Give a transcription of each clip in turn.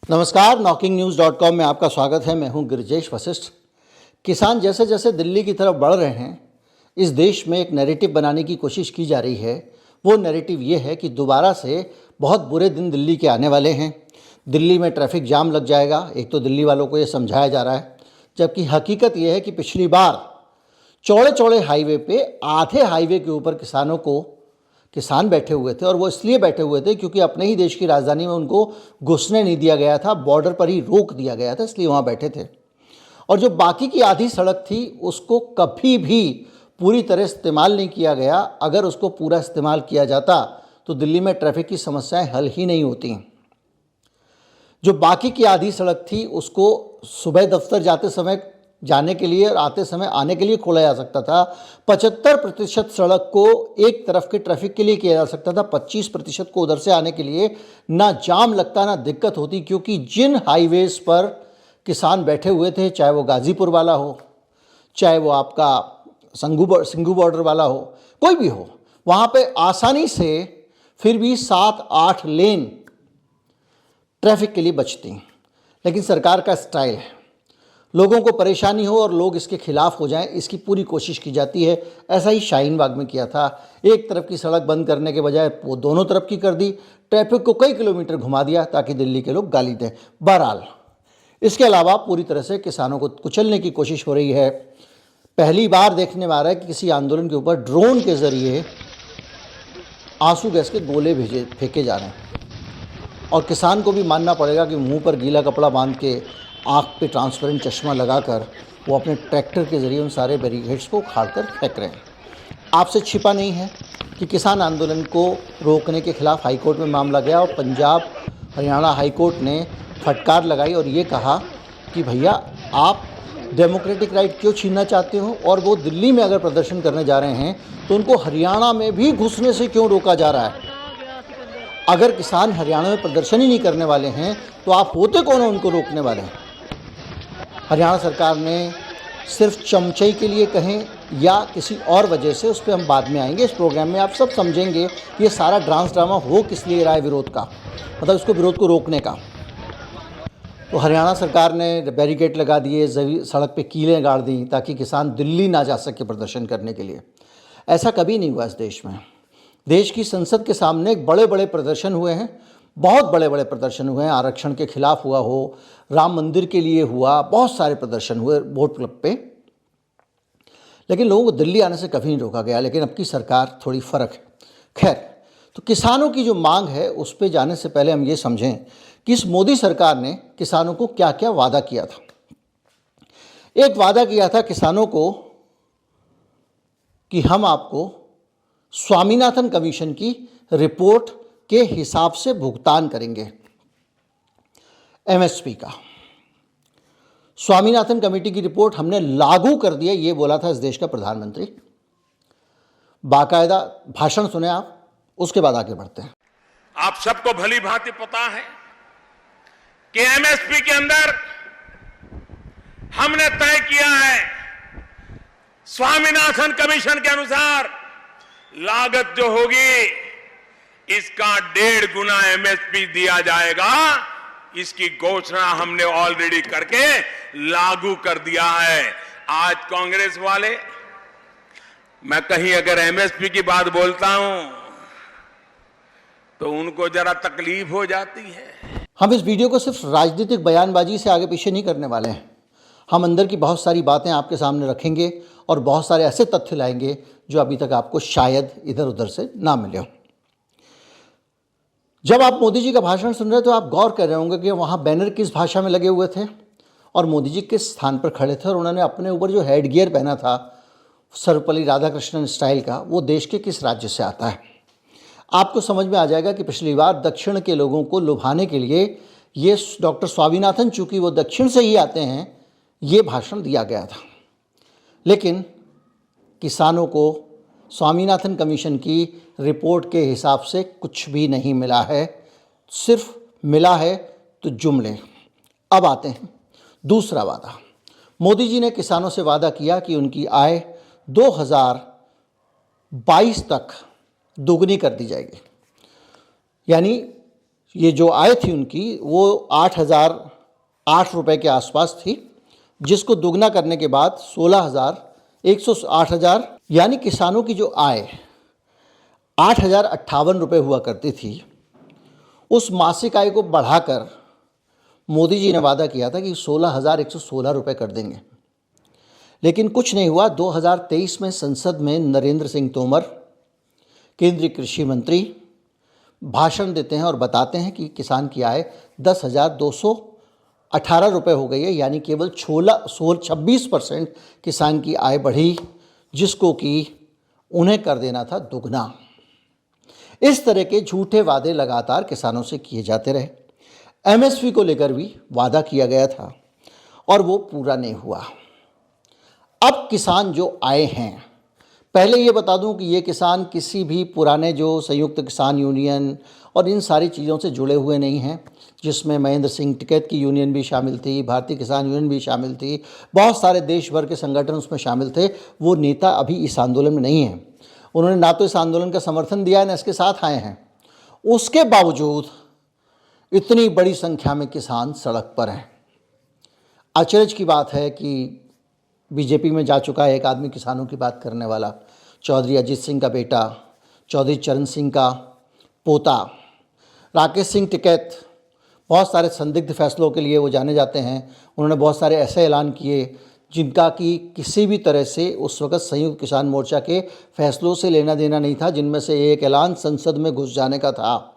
नमस्कार, knocking-news.com में आपका स्वागत है। मैं हूं गिरिजेश वशिष्ठ। किसान जैसे जैसे दिल्ली की तरफ बढ़ रहे हैं, इस देश में एक नैरेटिव बनाने की कोशिश की जा रही है। वो नैरेटिव ये है कि दोबारा से बहुत बुरे दिन दिल्ली के आने वाले हैं। दिल्ली में ट्रैफिक जाम लग जाएगा। एक तो दिल्ली वालों को ये समझाया जा रहा है, जबकि हकीकत ये है कि पिछली बार चौड़े चौड़े हाईवे पे आधे हाईवे के ऊपर किसान बैठे हुए थे, और वो इसलिए बैठे हुए थे क्योंकि अपने ही देश की राजधानी में उनको घुसने नहीं दिया गया था, बॉर्डर पर ही रोक दिया गया था, इसलिए वहाँ बैठे थे। और जो बाकी की आधी सड़क थी उसको कभी भी पूरी तरह इस्तेमाल नहीं किया गया। अगर उसको पूरा इस्तेमाल किया जाता तो दिल्ली में ट्रैफिक की समस्याएं हल ही नहीं होती। जो बाकी की आधी सड़क थी उसको सुबह दफ्तर जाते समय जाने के लिए और आते समय आने के लिए खोला जा सकता था। 75% सड़क को एक तरफ के ट्रैफिक के लिए किया जा सकता था, 25% को उधर से आने के लिए। ना जाम लगता ना दिक्कत होती, क्योंकि जिन हाईवेज़ पर किसान बैठे हुए थे, चाहे वो गाज़ीपुर वाला हो, चाहे वो आपका सिंघू बॉर्डर वाला हो, कोई भी हो, वहाँ पे आसानी से फिर भी 7-8 लेन ट्रैफिक के लिए बचती। लेकिन सरकार का स्टाइल है, लोगों को परेशानी हो और लोग इसके खिलाफ हो जाएं, इसकी पूरी कोशिश की जाती है। ऐसा ही शाहीन बाग में किया था। एक तरफ की सड़क बंद करने के बजाय वो दोनों तरफ की कर दी, ट्रैफिक को कई किलोमीटर घुमा दिया ताकि दिल्ली के लोग गाली दें। बहरहाल, इसके अलावा पूरी तरह से किसानों को कुचलने की कोशिश हो रही है। पहली बार देखने में आ रहा है कि किसी आंदोलन के ऊपर ड्रोन के ज़रिए आंसू गैस के गोले फेंके जा रहे हैं, और किसान को भी मानना पड़ेगा कि मुंह पर गीला कपड़ा बांध के, आँख पे ट्रांसपेरेंट चश्मा लगाकर वो अपने ट्रैक्टर के ज़रिए उन सारे बैरिकेड्स को उखाड़ कर फेंक रहे हैं। आपसे छिपा नहीं है कि किसान आंदोलन को रोकने के खिलाफ हाईकोर्ट में मामला गया, और पंजाब हरियाणा हाईकोर्ट ने फटकार लगाई और ये कहा कि भैया आप डेमोक्रेटिक राइट क्यों छीनना चाहते हो, और वो दिल्ली में अगर प्रदर्शन करने जा रहे हैं तो उनको हरियाणा में भी घुसने से क्यों रोका जा रहा है। अगर किसान हरियाणा में प्रदर्शन ही नहीं करने वाले हैं तो आप होते कौन हो उनको रोकने वाले हैं। हरियाणा सरकार ने सिर्फ चमचई के लिए कहें या किसी और वजह से, उस पर हम बाद में आएंगे। इस प्रोग्राम में आप सब समझेंगे कि ये सारा डांस ड्रामा हो किस लिए रहा है, विरोध का, मतलब इसको विरोध को रोकने का। तो हरियाणा सरकार ने बैरिकेड लगा दिए, सड़क पे कीलें गाड़ दी ताकि किसान दिल्ली ना जा सके प्रदर्शन करने के लिए। ऐसा कभी नहीं हुआ इस देश में। देश की संसद के सामने बड़े बड़े प्रदर्शन हुए हैं, बहुत बड़े बड़े प्रदर्शन हुए हैं। आरक्षण के खिलाफ हुआ हो, राम मंदिर के लिए हुआ, बहुत सारे प्रदर्शन हुए वोट क्लब पे, लेकिन लोगों को दिल्ली आने से कभी नहीं रोका गया। लेकिन अब की सरकार थोड़ी फ़र्क है। खैर, तो किसानों की जो मांग है उस पे जाने से पहले हम ये समझें कि इस मोदी सरकार ने किसानों को क्या क्या वादा किया था। एक वादा किया था किसानों को कि हम आपको स्वामीनाथन कमीशन की रिपोर्ट के हिसाब से भुगतान करेंगे, एमएसपी का। स्वामीनाथन कमेटी की रिपोर्ट हमने लागू कर दी है, ये बोला था इस देश का प्रधानमंत्री। बाकायदा भाषण सुने आप, उसके बाद आगे बढ़ते हैं। आप सबको भली भांति पता है कि एमएसपी के अंदर हमने तय किया है, स्वामीनाथन कमीशन के अनुसार लागत जो होगी इसका 1.5 गुना एमएसपी दिया जाएगा। इसकी घोषणा हमने ऑलरेडी करके लागू कर दिया है। आज कांग्रेस वाले, मैं कहीं अगर एमएसपी की बात बोलता हूं तो उनको जरा तकलीफ हो जाती है। हम इस वीडियो को सिर्फ राजनीतिक बयानबाजी से आगे पीछे नहीं करने वाले हैं। हम अंदर की बहुत सारी बातें आपके सामने रखेंगे और बहुत सारे ऐसे तथ्य लाएंगे जो अभी तक आपको शायद इधर उधर से ना मिले हो। जब आप मोदी जी का भाषण सुन रहे तो आप गौर कर रहे होंगे कि वहाँ बैनर किस भाषा में लगे हुए थे और मोदी जी किस स्थान पर खड़े थे, और उन्होंने अपने ऊपर जो हेड गियर पहना था सर्वपल्ली राधाकृष्णन स्टाइल का, वो देश के किस राज्य से आता है। आपको समझ में आ जाएगा कि पिछली बार दक्षिण के लोगों को लुभाने के लिए ये डॉक्टर स्वामीनाथन, चूँकि वो दक्षिण से ही आते हैं, ये भाषण दिया गया था। लेकिन किसानों को स्वामीनाथन कमीशन की रिपोर्ट के हिसाब से कुछ भी नहीं मिला है, सिर्फ मिला है तो जुमले। अब आते हैं दूसरा वादा। मोदी जी ने किसानों से वादा किया कि उनकी आय 2022 तक दोगुनी कर दी जाएगी, यानी ये जो आय थी उनकी वो 8,008 रुपये के आसपास थी, जिसको दुगना करने के बाद 8,000 यानी किसानों की जो आय 8,058 रुपये हुआ करती थी, उस मासिक आय को बढ़ाकर मोदी जी ने वादा किया था कि 16,116 रुपये कर देंगे। लेकिन कुछ नहीं हुआ। 2023 में संसद में नरेंद्र सिंह तोमर, केंद्रीय कृषि मंत्री, भाषण देते हैं और बताते हैं कि किसान की आय 10,218 रुपये हो गई है, यानी केवल 26% किसान की आय बढ़ी, जिसको कि उन्हें कर देना था दुगना। इस तरह के झूठे वादे लगातार किसानों से किए जाते रहे। एमएसपी को लेकर भी वादा किया गया था और वो पूरा नहीं हुआ। अब किसान जो आए हैं, पहले ये बता दूं कि ये किसान किसी भी पुराने जो संयुक्त किसान यूनियन और इन सारी चीज़ों से जुड़े हुए नहीं हैं, जिसमें महेंद्र सिंह टिकैत की यूनियन भी शामिल थी, भारतीय किसान यूनियन भी शामिल थी, बहुत सारे देश भर के संगठन उसमें शामिल थे। वो नेता अभी इस आंदोलन में नहीं हैं। उन्होंने ना तो इस आंदोलन का समर्थन दिया है, ना इसके साथ आए हैं। उसके बावजूद इतनी बड़ी संख्या में किसान सड़क पर हैं। अचरज की बात है कि बीजेपी में जा चुका है एक आदमी किसानों की बात करने वाला, चौधरी अजीत सिंह का बेटा, चौधरी चरण सिंह का पोता, राकेश सिंह टिकैत। बहुत सारे संदिग्ध फैसलों के लिए वो जाने जाते हैं। उन्होंने बहुत सारे ऐसे ऐलान किए जिनका कि किसी भी तरह से उस वक़्त संयुक्त किसान मोर्चा के फैसलों से लेना देना नहीं था, जिनमें से एक ऐलान संसद में घुस जाने का था,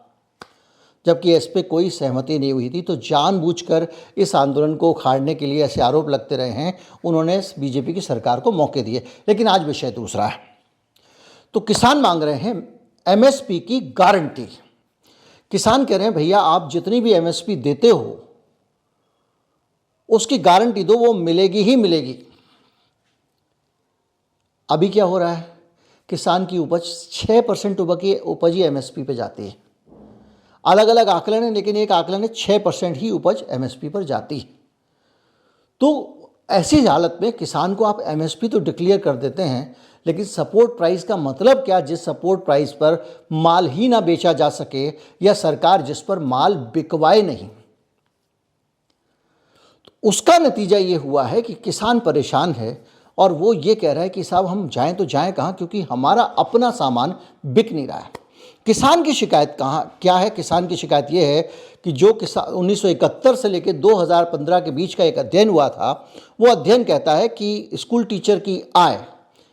जबकि इस पर कोई सहमति नहीं हुई थी। तो जानबूझकर इस आंदोलन को उखाड़ने के लिए ऐसे आरोप लगते रहे हैं। उन्होंने बीजेपी की सरकार को मौके दिए। लेकिन आज विषय दूसरा है। तो किसान मांग रहे हैं एमएसपी की गारंटी। किसान कह रहे हैं भैया आप जितनी भी एमएसपी देते हो उसकी गारंटी दो, वो मिलेगी ही मिलेगी। अभी क्या हो रहा है, किसान की उपज 6% उपज ही एमएसपी पे जाती है। अलग अलग आकलन है, लेकिन एक आकलन है 6% ही उपज एमएसपी पर जाती है। तो ऐसी हालत में किसान को आप एमएसपी तो डिक्लेयर कर देते हैं, लेकिन सपोर्ट प्राइस का मतलब क्या, जिस सपोर्ट प्राइस पर माल ही ना बेचा जा सके या सरकार जिस पर माल बिकवाए नहीं। तो उसका नतीजा ये हुआ है कि किसान परेशान है और वो ये कह रहा है कि साहब हम जाएं तो जाएं कहाँ, क्योंकि हमारा अपना सामान बिक नहीं रहा है। किसान की शिकायत क्या है? किसान की शिकायत ये है कि जो किसान 1971 से लेकर 2015 के बीच का एक अध्ययन हुआ था, वो अध्ययन कहता है कि स्कूल टीचर की आय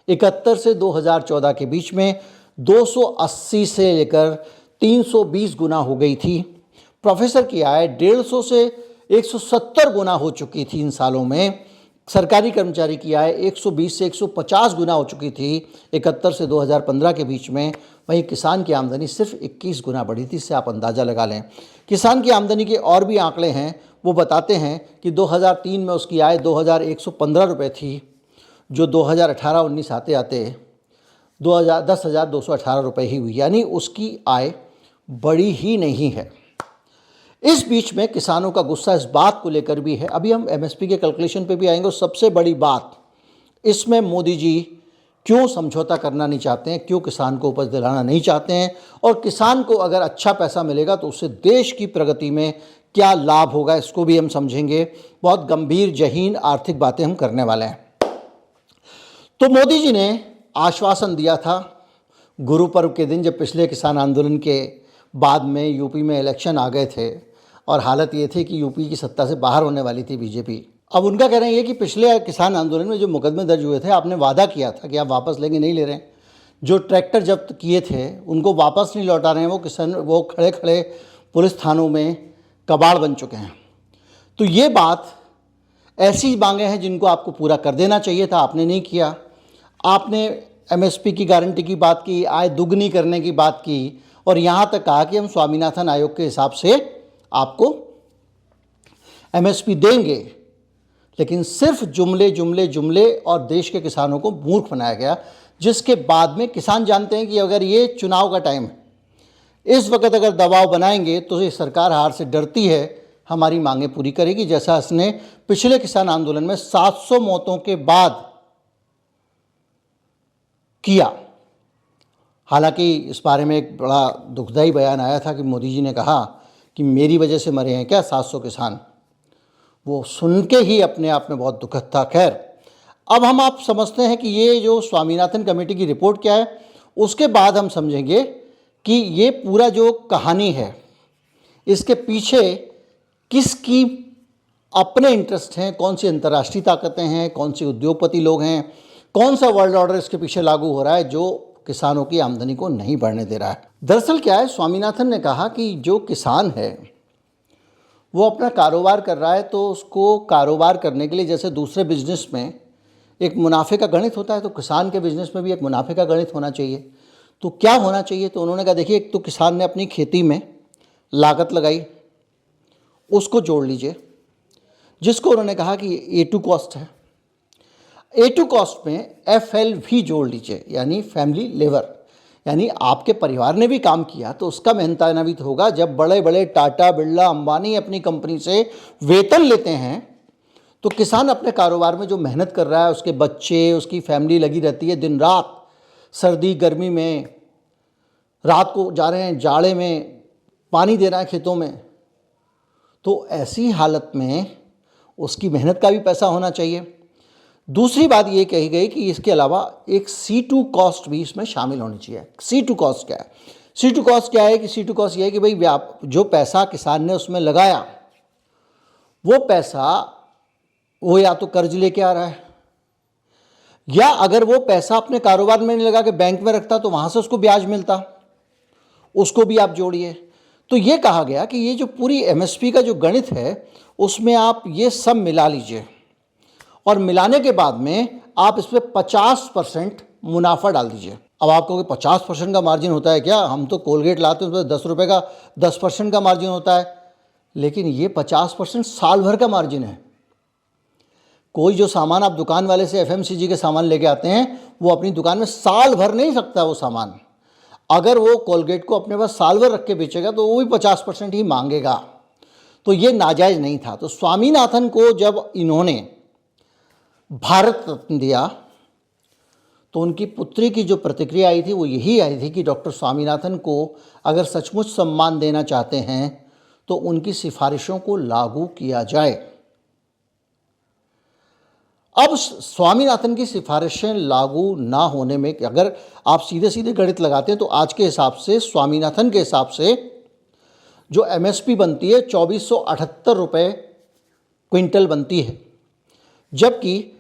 71 से 2014 के बीच में 280 से लेकर 320 गुना हो गई थी। प्रोफेसर की आय 150 से 170 गुना हो चुकी थी इन सालों में। सरकारी कर्मचारी की आय 120 से 150 गुना हो चुकी थी 71 से 2015 के बीच में। वहीं किसान की आमदनी सिर्फ 21 गुना बढ़ी थी। इससे आप अंदाज़ा लगा लें। किसान की आमदनी के और भी आंकड़े हैं, वो बताते हैं कि 2003 में उसकी आय 2,115 रुपये थी, जो 2018-19 आते आते 10,218 रुपये ही हुई, यानी उसकी आय बड़ी ही नहीं है। इस बीच में किसानों का गुस्सा इस बात को लेकर भी है, अभी हम एमएसपी के कैलकुलेशन पे भी आएंगे। और सबसे बड़ी बात, इसमें मोदी जी क्यों समझौता करना नहीं चाहते हैं, क्यों किसान को उपज दिलाना नहीं चाहते हैं, और किसान को अगर अच्छा पैसा मिलेगा तो उससे देश की प्रगति में क्या लाभ होगा, इसको भी हम समझेंगे। बहुत गंभीर जहीन आर्थिक बातें हम करने वाले हैं। तो मोदी जी ने आश्वासन दिया था गुरु पर्व के दिन, जब पिछले किसान आंदोलन के बाद में यूपी में इलेक्शन आ गए थे और हालत ये थी कि यूपी की सत्ता से बाहर होने वाली थी बीजेपी। अब उनका कहना ये कि पिछले किसान आंदोलन में जो मुकदमे दर्ज हुए थे, आपने वादा किया था कि आप वापस लेंगे, नहीं ले रहे हैं। जो ट्रैक्टर जब्त किए थे उनको वापस नहीं लौटा रहे हैं। वो किसान वो खड़े खड़े पुलिस थानों में कबाड़ बन चुके हैं। तो ये बात, ऐसी मांगे हैं जिनको आपको पूरा कर देना चाहिए था, आपने नहीं किया। आपने एमएसपी की गारंटी की बात की, आय दुगनी करने की बात की, और यहाँ तक कहा कि हम स्वामीनाथन आयोग के हिसाब से आपको एमएसपी देंगे। लेकिन सिर्फ जुमले और देश के किसानों को मूर्ख बनाया गया, जिसके बाद में किसान जानते हैं कि अगर ये चुनाव का टाइम है, इस वक्त अगर दबाव बनाएंगे तो ये सरकार हार से डरती है, हमारी मांगें पूरी करेगी। जैसा इसने पिछले किसान आंदोलन में 700 मौतों के बाद किया। हालांकि इस बारे में एक बड़ा दुखदाई बयान आया था कि मोदी जी ने कहा कि मेरी वजह से मरे हैं क्या 700 किसान, वो सुन के ही अपने आप में बहुत दुखद था। खैर, अब हम आप समझते हैं कि ये जो स्वामीनाथन कमेटी की रिपोर्ट क्या है, उसके बाद हम समझेंगे कि ये पूरा जो कहानी है इसके पीछे किसकी अपने इंटरेस्ट हैं, कौन सी अंतर्राष्ट्रीय ताकतें हैं, कौन से उद्योगपति लोग हैं, कौन सा वर्ल्ड ऑर्डर इसके पीछे लागू हो रहा है जो किसानों की आमदनी को नहीं बढ़ने दे रहा है। दरअसल क्या है, स्वामीनाथन ने कहा कि जो किसान है वो अपना कारोबार कर रहा है, तो उसको कारोबार करने के लिए जैसे दूसरे बिजनेस में एक मुनाफे का गणित होता है, तो किसान के बिजनेस में भी एक मुनाफे का गणित होना चाहिए। तो क्या होना चाहिए, तो उन्होंने कहा देखिए, एक तो किसान ने अपनी खेती में लागत लगाई, उसको जोड़ लीजिए, जिसको उन्होंने कहा कि A2 कॉस्ट है। A2 कॉस्ट में FL भी जोड़ लीजिए, यानी फैमिली लेबर, यानी आपके परिवार ने भी काम किया तो उसका मेहनताना भी तो होगा। जब बड़े बड़े टाटा, बिरला, अंबानी अपनी कंपनी से वेतन लेते हैं तो किसान अपने कारोबार में जो मेहनत कर रहा है, उसके बच्चे, उसकी फैमिली लगी रहती है दिन रात, सर्दी गर्मी में, रात को जा रहे हैं जाड़े में, पानी दे रहा है खेतों में, तो ऐसी हालत में उसकी मेहनत का भी पैसा होना चाहिए। दूसरी बात ये कही गई कि इसके अलावा एक C2 कॉस्ट भी इसमें शामिल होनी चाहिए। C2 कॉस्ट क्या है? C2 कॉस्ट क्या है कि C2 कॉस्ट ये है कि भाई जो पैसा किसान ने उसमें लगाया, वो पैसा वो या तो कर्ज लेके आ रहा है, या अगर वो पैसा अपने कारोबार में नहीं लगा के बैंक में रखता तो वहाँ से उसको ब्याज मिलता, उसको भी आप जोड़िए। तो ये कहा गया कि ये जो पूरी MSP का जो गणित है उसमें आप ये सब मिला लीजिए, और मिलाने के बाद में आप इसमें 50% मुनाफा डाल दीजिए। अब आप कहोगे 50% का मार्जिन होता है क्या? हम तो कोलगेट लाते हैं उसमें 10 रुपये का 10% का मार्जिन होता है, लेकिन ये 50% साल भर का मार्जिन है। कोई जो सामान आप दुकान वाले से FMCG के सामान लेके आते हैं, वो अपनी दुकान में साल भर नहीं सकता वो सामान। अगर वो कोलगेट को अपने पास साल भर रख के बेचेगा तो वो भी 50% ही मांगेगा, तो ये नाजायज़ नहीं था। तो स्वामीनाथन को जब इन्होंने भारत रत्न दिया तो उनकी पुत्री की जो प्रतिक्रिया आई थी वो यही आई थी कि डॉक्टर स्वामीनाथन को अगर सचमुच सम्मान देना चाहते हैं तो उनकी सिफारिशों को लागू किया जाए। अब स्वामीनाथन की सिफारिशें लागू ना होने में, अगर आप सीधे सीधे गणित लगाते हैं तो आज के हिसाब से, स्वामीनाथन के हिसाब से जो MSP बनती है 2478 रुपये क्विंटल बनती है, जबकि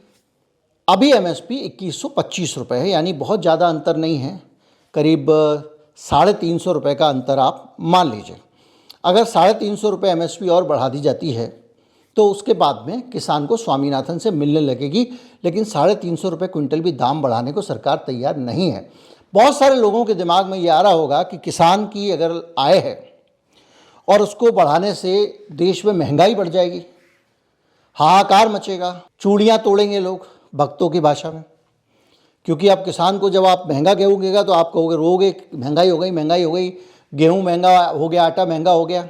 अभी MSP 2125 रुपये है, यानी बहुत ज़्यादा अंतर नहीं है, करीब 350 रुपये का अंतर आप मान लीजिए। अगर 350 रुपये MSP और बढ़ा दी जाती है तो उसके बाद में किसान को स्वामीनाथन से मिलने लगेगी, लेकिन 350 रुपये क्विंटल भी दाम बढ़ाने को सरकार तैयार नहीं है। बहुत सारे लोगों के दिमाग में ये आ रहा होगा कि किसान की अगर आय है और उसको बढ़ाने से देश में महंगाई बढ़ जाएगी, हाहाकार मचेगा, चूड़ियाँ तोड़ेंगे लोग भक्तों की भाषा में, क्योंकि अब किसान को जब आप महंगा गेहूँ देगा तो आप कहोगे रोगे महंगाई हो गई, महंगाई हो गई, गेहूँ महंगा हो गया, आटा महंगा हो गया।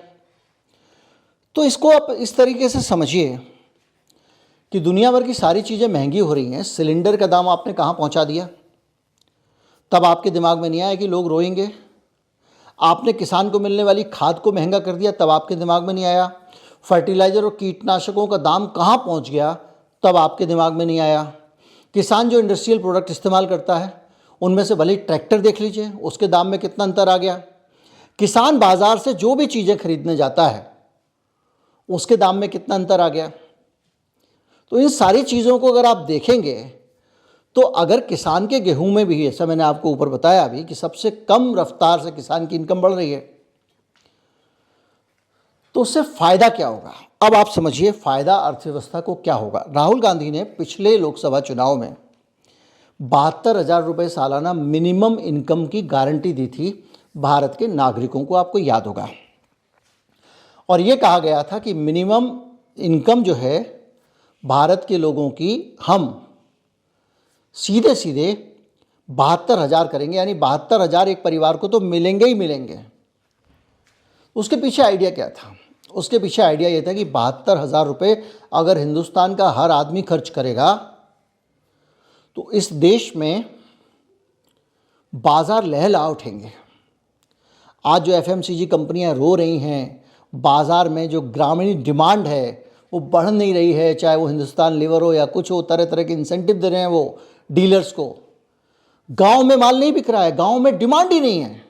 तो इसको आप इस तरीके से समझिए कि दुनिया भर की सारी चीज़ें महंगी हो रही हैं, सिलेंडर का दाम आपने कहाँ पहुँचा दिया, तब आपके दिमाग में नहीं आया कि लोग रोएंगे। आपने किसान को मिलने वाली खाद को महंगा कर दिया, तब आपके दिमाग में नहीं आया। फर्टिलाइज़र और कीटनाशकों का दाम कहाँ पहुँच गया, तब आपके दिमाग में नहीं आया। किसान जो इंडस्ट्रियल प्रोडक्ट इस्तेमाल करता है उनमें से भले ही ट्रैक्टर देख लीजिए, उसके दाम में कितना अंतर आ गया। किसान बाज़ार से जो भी चीज़ें खरीदने जाता है उसके दाम में कितना अंतर आ गया। तो इन सारी चीज़ों को अगर आप देखेंगे तो अगर किसान के गेहूं में भी, ऐसा मैंने आपको ऊपर बताया अभी कि सबसे कम रफ्तार से किसान की इनकम बढ़ रही है, तो उससे फ़ायदा क्या होगा। अब आप समझिए फ़ायदा अर्थव्यवस्था को क्या होगा। राहुल गांधी ने पिछले लोकसभा चुनाव में 72,000 रुपये सालाना मिनिमम इनकम की गारंटी दी थी भारत के नागरिकों को, आपको याद होगा। और ये कहा गया था कि मिनिमम इनकम जो है भारत के लोगों की, हम सीधे सीधे 72,000 करेंगे, यानी 72,000 एक परिवार को तो मिलेंगे ही मिलेंगे। उसके पीछे आइडिया क्या था? उसके पीछे आइडिया ये था कि 72,000 रुपये अगर हिंदुस्तान का हर आदमी खर्च करेगा तो इस देश में बाज़ार लहला उठेंगे। आज जो FMCG कंपनियां रो रही हैं बाज़ार में जो ग्रामीण डिमांड है वो बढ़ नहीं रही है, चाहे वो हिंदुस्तान लीवर हो या कुछ हो, तरह तरह के इंसेंटिव दे रहे हैं वो डीलर्स को। गांव में माल नहीं बिक रहा है, गांव में डिमांड ही नहीं है।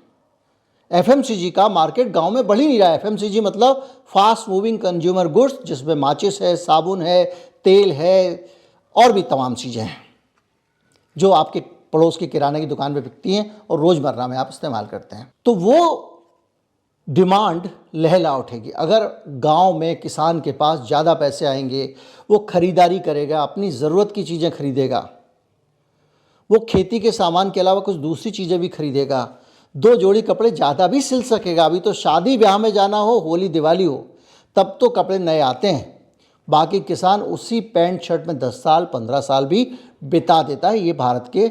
एफएमसीजी का मार्केट गांव में बढ़ ही नहीं रहा है। एफएमसीजी मतलब फास्ट मूविंग कंज्यूमर गुड्स, जिसमें माचिस है, साबुन है, तेल है और भी तमाम चीज़ें हैं जो आपके पड़ोस के किराने की दुकान पे बिकती हैं और रोज़मर्रा में आप इस्तेमाल करते हैं। तो वो डिमांड लहला उठेगी अगर गांव में किसान के पास ज़्यादा पैसे आएंगे, वो खरीदारी करेगा, अपनी ज़रूरत की चीज़ें खरीदेगा, वो खेती के सामान के अलावा कुछ दूसरी चीज़ें भी खरीदेगा, 2 जोड़ी कपड़े ज़्यादा भी सिल सकेगा। अभी तो शादी ब्याह में जाना हो, होली दिवाली हो, तब तो कपड़े नए आते हैं। बाकी किसान उसी पैंट शर्ट में 10 साल 15 साल भी बिता देता है। ये भारत के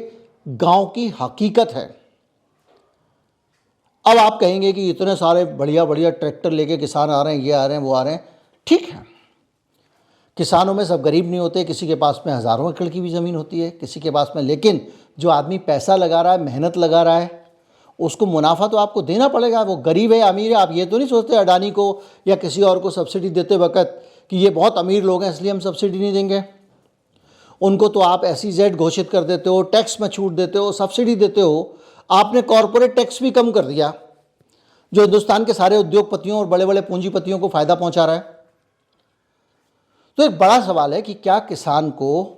गांव की हकीकत है। अब आप कहेंगे कि इतने सारे बढ़िया बढ़िया ट्रैक्टर लेके किसान आ रहे हैं, ये आ रहे हैं, वो आ रहे हैं। ठीक है, किसानों में सब गरीब नहीं होते, किसी के पास में हज़ारों एकड़ की भी ज़मीन होती है, किसी के पास में, लेकिन जो आदमी पैसा लगा रहा है, मेहनत लगा रहा है, उसको मुनाफा तो आपको देना पड़ेगा। वो गरीब है अमीर है, आप ये तो नहीं सोचते अडानी को या किसी और को सब्सिडी देते वक्त कि ये बहुत अमीर लोग हैं इसलिए हम सब्सिडी नहीं देंगे। उनको तो आप SEZ घोषित कर देते हो, टैक्स में छूट देते हो, सब्सिडी देते हो। आपने कॉरपोरेट टैक्स भी कम कर दिया, जो हिंदुस्तान के सारे उद्योगपतियों और बड़े बड़े पूंजीपतियों को फ़ायदा पहुंचा रहा है। तो एक बड़ा सवाल है कि क्या किसान को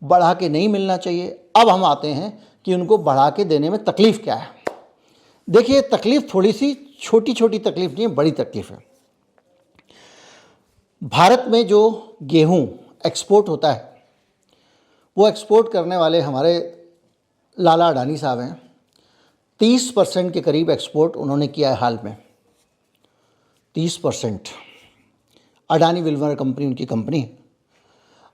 बढ़ा के नहीं मिलना चाहिए। अब हम आते हैं कि उनको बढ़ा के देने में तकलीफ़ क्या है। देखिए, तकलीफ़ थोड़ी सी छोटी छोटी तकलीफ़ नहीं है, बड़ी तकलीफ़ है। भारत में जो गेहूं एक्सपोर्ट होता है, वो एक्सपोर्ट करने वाले हमारे लाला अडानी साहब हैं। 30% के करीब एक्सपोर्ट उन्होंने किया है हाल में। 30% अडानी विल्मर कंपनी उनकी कंपनी है,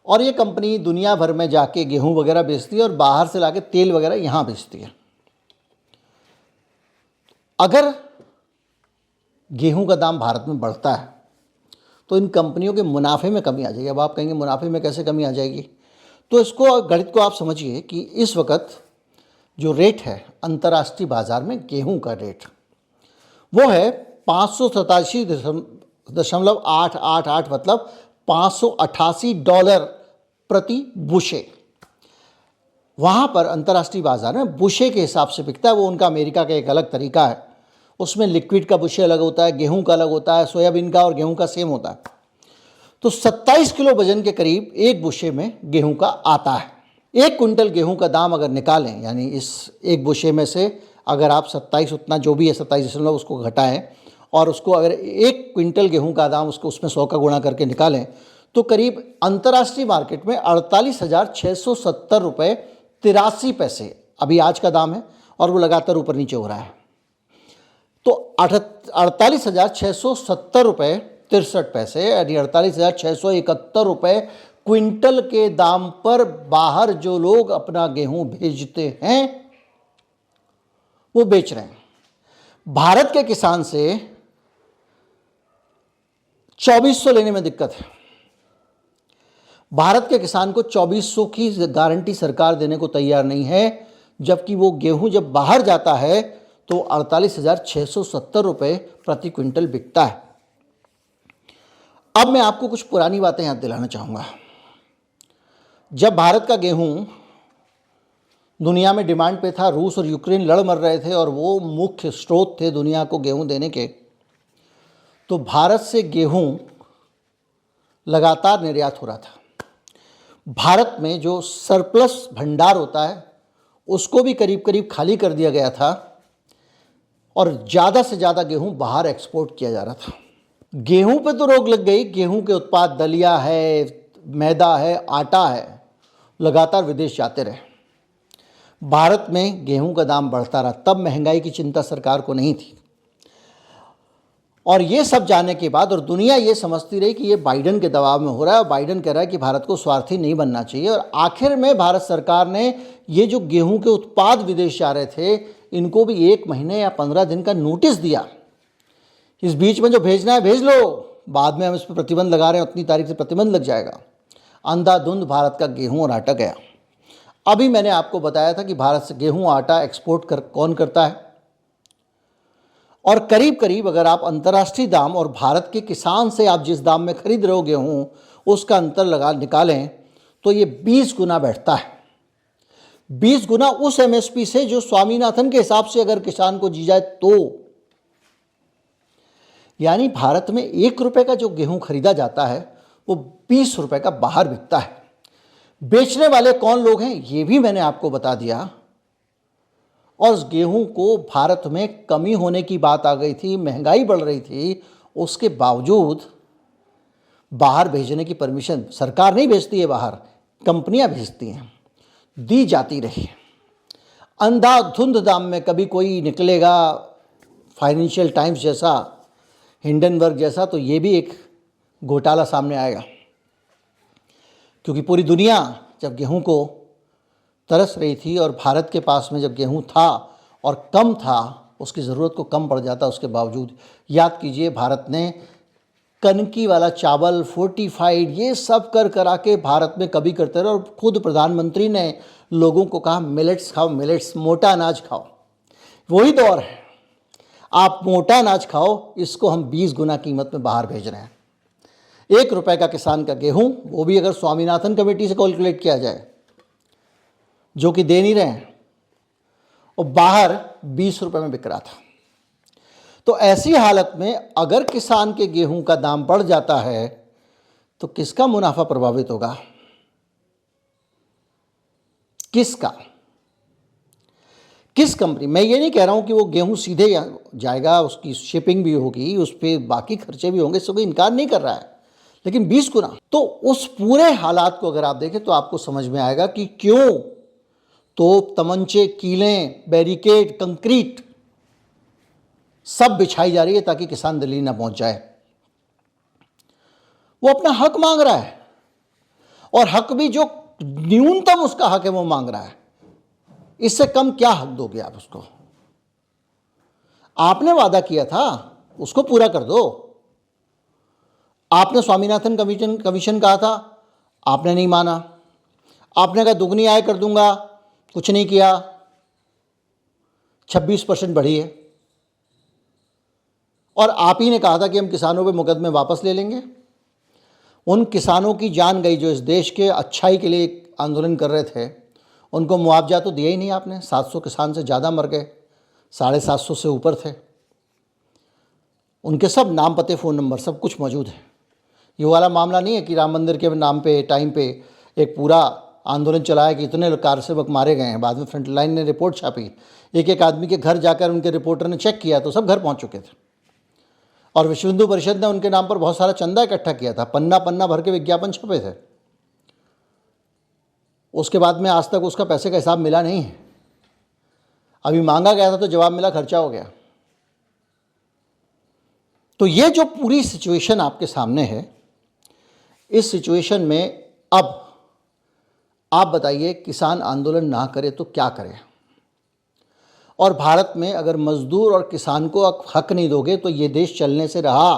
और ये कंपनी दुनिया भर में जाके गेहूं वगैरह बेचती है और बाहर से लाके तेल वगैरह यहाँ बेचती है। अगर गेहूं का दाम भारत में बढ़ता है तो इन कंपनियों के मुनाफे में कमी आ जाएगी। अब आप कहेंगे मुनाफे में कैसे कमी आ जाएगी, तो इसको गणित को आप समझिए कि इस वक्त जो रेट है अंतर्राष्ट्रीय बाज़ार में गेहूं का रेट, वो है 587.888, मतलब $588 प्रति बुशे। वहाँ पर अंतर्राष्ट्रीय बाज़ार में बुशे के हिसाब से बिकता है। वो उनका अमेरिका का एक अलग तरीका है, उसमें लिक्विड का बुशे अलग होता है, गेहूं का अलग होता है, सोयाबीन का और गेहूं का सेम होता है। तो 27 किलो वजन के करीब एक बुशे में गेहूं का आता है। 1 क्विंटल गेहूं का दाम अगर निकालें, यानी इस एक बुशे में से अगर आप 27, उतना जो भी है 27 उसको घटाएं और उसको अगर 1 क्विंटल गेहूं का दाम उसको उसमें 100 का गुणा करके निकालें, तो करीब अंतर्राष्ट्रीय मार्केट में 48,670 रुपये 83 पैसे अभी आज का दाम है, और वो लगातार ऊपर नीचे हो रहा है। तो 48,670 रुपये 63 पैसे, यानी 48,671 रुपये क्विंटल के दाम पर बाहर जो लोग अपना गेहूं भेजते हैं वो बेच रहे हैं। भारत के किसान से 2400 लेने में दिक्कत है। भारत के किसान को 2400 की गारंटी सरकार देने को तैयार नहीं है, जबकि वो गेहूं जब बाहर जाता है तो 48,670 रुपये प्रति क्विंटल बिकता है। अब मैं आपको कुछ पुरानी बातें याद दिलाना चाहूँगा। जब भारत का गेहूं दुनिया में डिमांड पे था, रूस और यूक्रेन लड़ मर रहे थे और वो मुख्य स्रोत थे दुनिया को गेहूं देने के, तो भारत से गेहूं लगातार निर्यात हो रहा था। भारत में जो सरप्लस भंडार होता है उसको भी करीब करीब खाली कर दिया गया था और ज़्यादा से ज़्यादा गेहूं बाहर एक्सपोर्ट किया जा रहा था। गेहूं पे तो रोक लग गई, गेहूं के उत्पाद दलिया है, मैदा है, आटा है, लगातार विदेश जाते रहे। भारत में गेहूं का दाम बढ़ता रहा, तब महंगाई की चिंता सरकार को नहीं थी। और ये सब जानने के बाद और दुनिया ये समझती रही कि ये बाइडेन के दबाव में हो रहा है और बाइडेन कह रहा है कि भारत को स्वार्थी नहीं बनना चाहिए, और आखिर में भारत सरकार ने ये जो गेहूं के उत्पाद विदेश जा रहे थे इनको भी 1 महीने या 15 दिन का नोटिस दिया। इस बीच में जो भेजना है भेज लो, बाद में हम इस पर प्रतिबंध लगा रहे हैं, उतनी तारीख से प्रतिबंध लग जाएगा। अंधाधुंध भारत का गेहूं और आटा गया। अभी मैंने आपको बताया था कि भारत से गेहूं आटा एक्सपोर्ट कौन करता है, और करीब करीब अगर आप अंतर्राष्ट्रीय दाम और भारत के किसान से आप जिस दाम में खरीद रहे हो गेहूँ उसका अंतर निकालें तो ये 20 गुना बैठता है। 20 गुना उस एमएसपी से जो स्वामीनाथन के हिसाब से अगर किसान को दी जाए तो, यानी भारत में 1 रुपए का जो गेहूं खरीदा जाता है वो 20 रुपए का बाहर बिकता है। बेचने वाले कौन लोग हैं ये भी मैंने आपको बता दिया। और उस गेहूं को भारत में कमी होने की बात आ गई थी, महंगाई बढ़ रही थी, उसके बावजूद बाहर भेजने की परमिशन सरकार नहीं भेजती है, बाहर कंपनियां भेजती हैं, दी जाती रही। अंधाधुंध दाम में कभी कोई निकलेगा फाइनेंशियल टाइम्स जैसा, हिंडनबर्ग जैसा, तो ये भी एक घोटाला सामने आएगा। क्योंकि पूरी दुनिया जब गेहूं को तरस रही थी और भारत के पास में जब गेहूं था और कम था, उसकी ज़रूरत को कम पड़ जाता, उसके बावजूद याद कीजिए भारत ने कनकी वाला चावल, फोर्टिफाइड, ये सब करा के भारत में कभी करते रहे। और खुद प्रधानमंत्री ने लोगों को कहा मिलेट्स खाओ, मिलेट्स, मोटा अनाज खाओ। वही दौर है, आप मोटा अनाज खाओ, इसको हम 20 गुना कीमत में बाहर भेज रहे हैं। 1 रुपए का किसान का गेहूं, वो भी अगर स्वामीनाथन कमेटी से कैलकुलेट किया जाए, जो कि दे नहीं रहे हैं, और बाहर 20 रुपए में बिक रहा था। तो ऐसी हालत में अगर किसान के गेहूं का दाम बढ़ जाता है तो किसका मुनाफा प्रभावित होगा? किसका? किस कंपनी? मैं ये नहीं कह रहा हूं कि वो गेहूं सीधे जाएगा, उसकी शिपिंग भी होगी, उस पर बाकी खर्चे भी होंगे, इससे कोई इनकार नहीं कर रहा है, लेकिन 20 गुना। तो उस पूरे हालात को अगर आप देखें तो आपको समझ में आएगा कि क्यों तोप, तमंचे, कीलें, बैरिकेड, कंक्रीट सब बिछाई जा रही है ताकि किसान दिल्ली ना पहुंच जाए। वो अपना हक मांग रहा है, और हक भी जो न्यूनतम उसका हक है वो मांग रहा है। इससे कम क्या हक दोगे आप उसको? आपने वादा किया था, उसको पूरा कर दो। आपने स्वामीनाथन कमीशन कहा था, आपने नहीं माना। आपने कहा दुगनी आय कर दूंगा, कुछ नहीं किया। 26% बढ़ी है। और आप ही ने कहा था कि हम किसानों पे मुकदमे वापस ले लेंगे। उन किसानों की जान गई जो इस देश के अच्छाई के लिए आंदोलन कर रहे थे, उनको मुआवजा तो दिया ही नहीं आपने। 700 किसान से ज़्यादा मर गए, 750 से ऊपर थे। उनके सब नाम, पते, फ़ोन नंबर सब कुछ मौजूद है। ये वाला मामला नहीं है कि राम मंदिर के नाम पे टाइम पे एक पूरा आंदोलन चलाया कि इतने कारसेवक मारे गए हैं, बाद में फ्रंट लाइन ने रिपोर्ट छापी, एक एक आदमी के घर जाकर उनके रिपोर्टर ने चेक किया तो सब घर पहुंच चुके थे। और विश्व हिंदू परिषद ने उनके नाम पर बहुत सारा चंदा इकट्ठा किया था, पन्ना पन्ना भर के विज्ञापन छपे थे। उसके बाद में आज तक उसका पैसे का हिसाब मिला नहीं है। अभी मांगा गया था तो जवाब मिला खर्चा हो गया। तो ये जो पूरी सिचुएशन आपके सामने है, इस सिचुएशन में अब आप बताइए किसान आंदोलन ना करे तो क्या करे? और भारत में अगर मजदूर और किसान को हक नहीं दोगे तो ये देश चलने से रहा।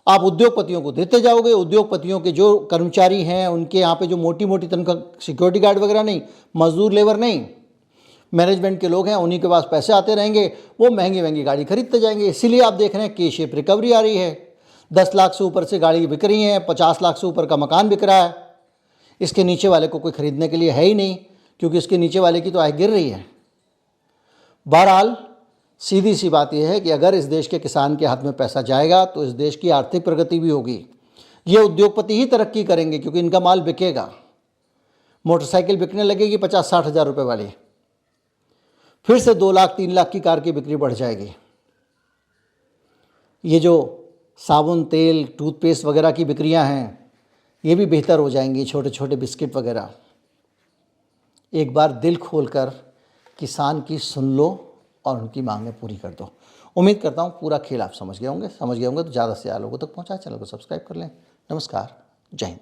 आप उद्योगपतियों को देते जाओगे, उद्योगपतियों के जो कर्मचारी हैं उनके यहाँ पे जो मोटी मोटी तनख्वाह, सिक्योरिटी गार्ड वगैरह नहीं, मजदूर लेबर नहीं, मैनेजमेंट के लोग हैं, उन्हीं के पास पैसे आते रहेंगे, वो महंगी महंगी गाड़ी खरीदते जाएंगे। इसीलिए आप देख रहे हैं के शेप रिकवरी आ रही है। 10 लाख से ऊपर से गाड़ी बिक रही हैं, 50 लाख से ऊपर का मकान बिक रहा है। इसके नीचे वाले को कोई खरीदने के लिए है ही नहीं, क्योंकि इसके नीचे वाले की तो आय गिर रही है। बहरहाल सीधी सी बात यह है कि अगर इस देश के किसान के हाथ में पैसा जाएगा तो इस देश की आर्थिक प्रगति भी होगी। ये उद्योगपति ही तरक्की करेंगे क्योंकि इनका माल बिकेगा। मोटरसाइकिल बिकने लगेगी 50-60 हज़ार रुपये वाली, फिर से 2 लाख 3 लाख की कार की बिक्री बढ़ जाएगी। ये जो साबुन, तेल, टूथपेस्ट वगैरह की बिक्रियां हैं ये भी बेहतर हो जाएंगी, छोटे छोटे बिस्किट वगैरह। एक बार दिल खोलकर किसान की सुन लो और उनकी मांगें पूरी कर दो। उम्मीद करता हूँ पूरा खेल आप समझ गए होंगे तो ज़्यादा से ज़्यादा लोगों तक पहुँचाए। चैनल को सब्सक्राइब कर लें। नमस्कार, जय हिंद।